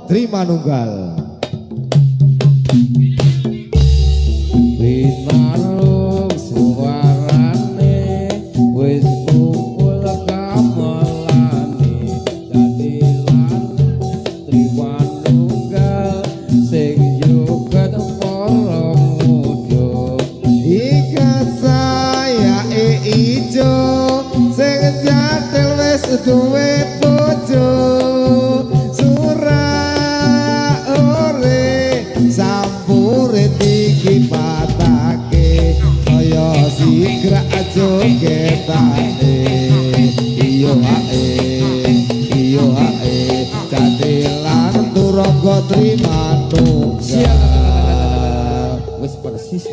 Terima nunggal Binarung suarane wis kumpul kamelane jadilan terima nunggal sing yuket para muda ikat saya ijo sing jatel wis duwe bojo patake kaya sigra jogetane iyo hae jadilan turaga trimanu wis persis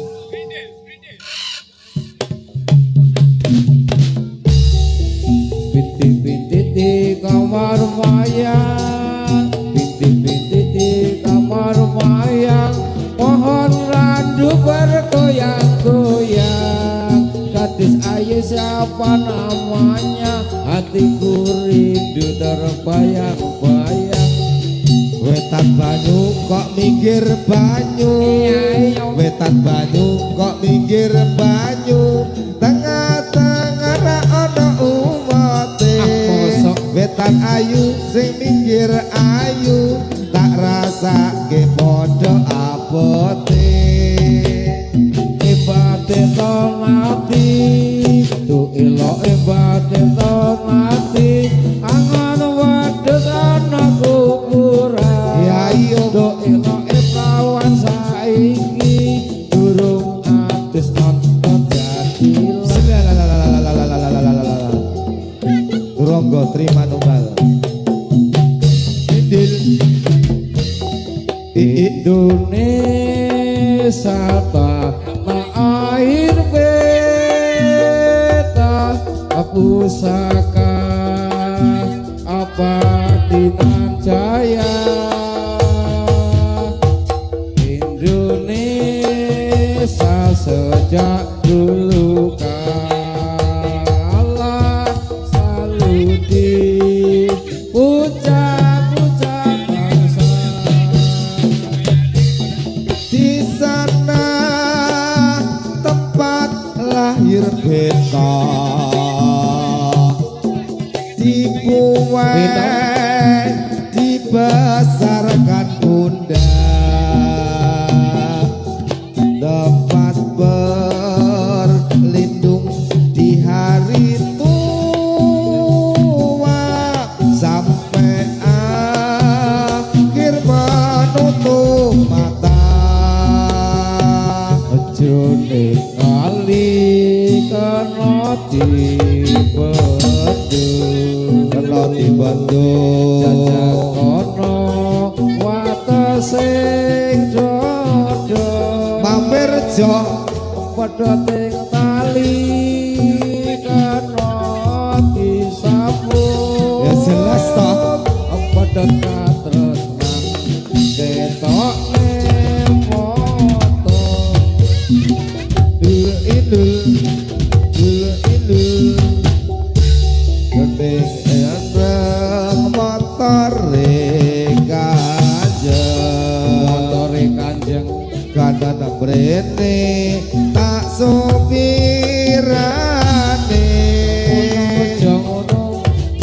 binti-binti di kamar mayang binti-binti di kamar mayang pohon randu bergoyang-goyang gadis ayu siapa namanya hatiku rindu terbayang-bayang weta wetan banyu kok minggir banyu wetan banyu kok minggir banyu tengah-tengah ra ono umote wetan ayu sing minggir ayu tak rasake padha abote ibate to mati tu ilo ibate to mati angon wedhus ana kuburan ya iya do ilo prawan saiki durung atus nonton jadi Ronggo terima tunggal Indonesia tanah air beta pusaka Abadinan Jaya Indonesia sejak dulu kala selalu dipuja-puja bangsa di sana tempat lahir beta dibuat dibesarkan bunda tempat berlindung di hari tua sampai akhir menutup mata ojo ningali kena dibendung jajak kono wates sing dodo mampir jo padha ting tali kena disapu ya jelas toh padha katresnan ketok moto Gendeng endeng motore kanjeng kadang brene tak sopirane aja ngono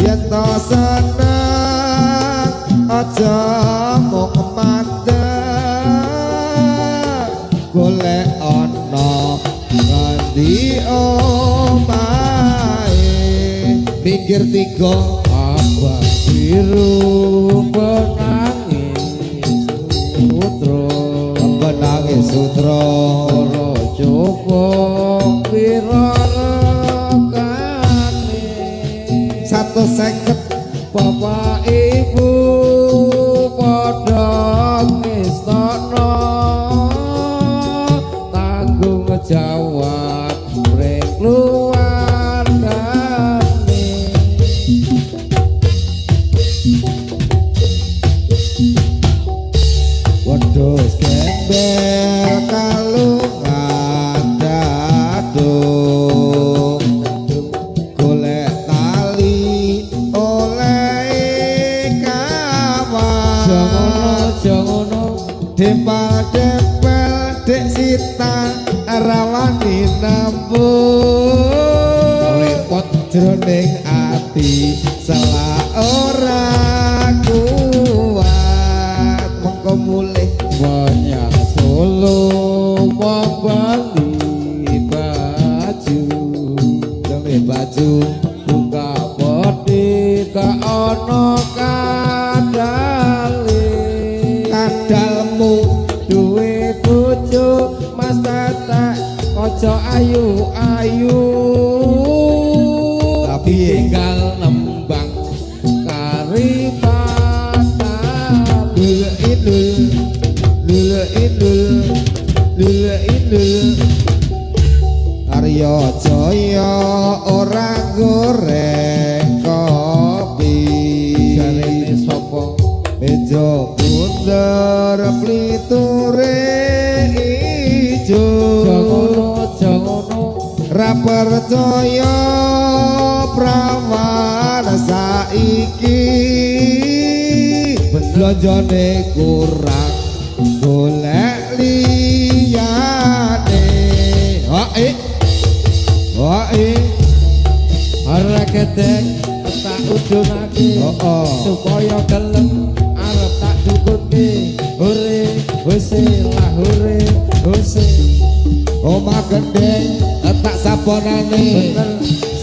yen to seneng aja mung mandeg golek ana nganti omahe pinggir tiga abang biru penangis putro benangi sutra ora coba pira rekane 150 bapak ibu padha ngestana tanggung jawab mring keluargane wedhus gembel kalungan dadung golek tali oleh kawan jangono dempel dek sita rawani nambung repot jroning ati salah ora kuat mengko mulih banyak solo membeli baju demi baju buka peti ka ono kadale kadalmu duwe bojo mas tata ojo ayu ayu tapi tinggal nembang kari patal lula idul Arya Jaya ora goreng kopi jarene sapa meja bunder pliture ijo jangono ra percaya prawan saiki blonjone kurang golek liyane hae Ora ketek tak udunake supaya gelem arep tak dukutke hore hose lah hore hose omah gendeng tak saponane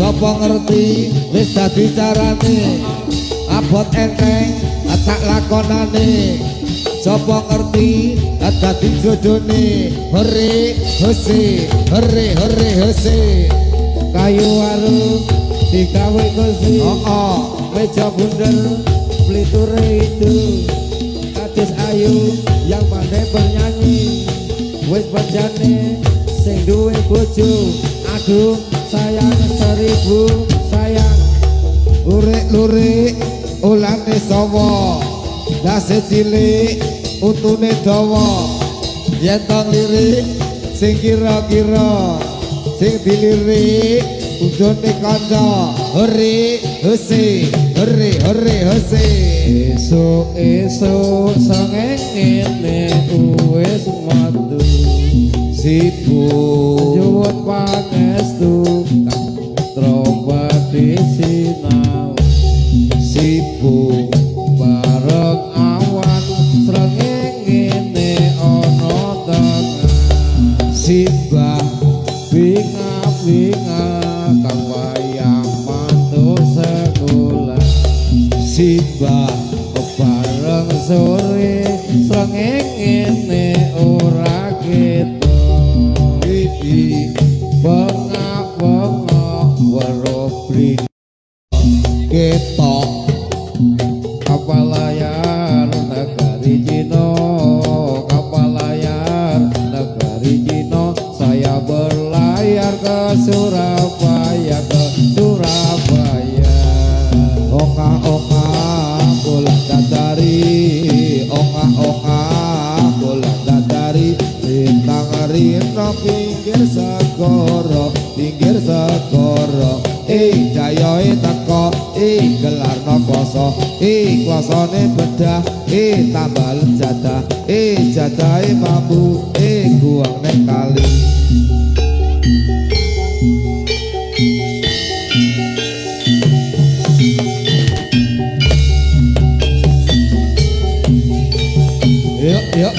sapa ngerti wis dadi carane abot enteng tak lakonane sapa ngerti dadi jodone hore hose kayu warung digawe kursi meja bundar peliture itu gadis ayu yang pandai bernyanyi wis panjane sing duwe bojo aduh sayang 1000 sayang lurik ulane sawa dase cilik utune dawa yen tong lirik sing kira-kira sing dilirik ujone kanca hore hose esuk sangene wis matu sibuk nyuwun pangestu trobati sinau sibuk bareng awan srengenge ana tengah simbah binga-binga kang wayang mantuk sekolah simbah bareng sore srengenge ora ketok iki bengak-bengok weruh bling ketok kapal layar negari Cina kapal layar negari Cina saya berlayar ke Surabaya ongah-ongah bola dadari ongah-ongah bola dadari lintang rino pinggir segoro jayoe teko gelarno kloso klosone bedah tambal jadah jadahe mampu guang ning kali yuk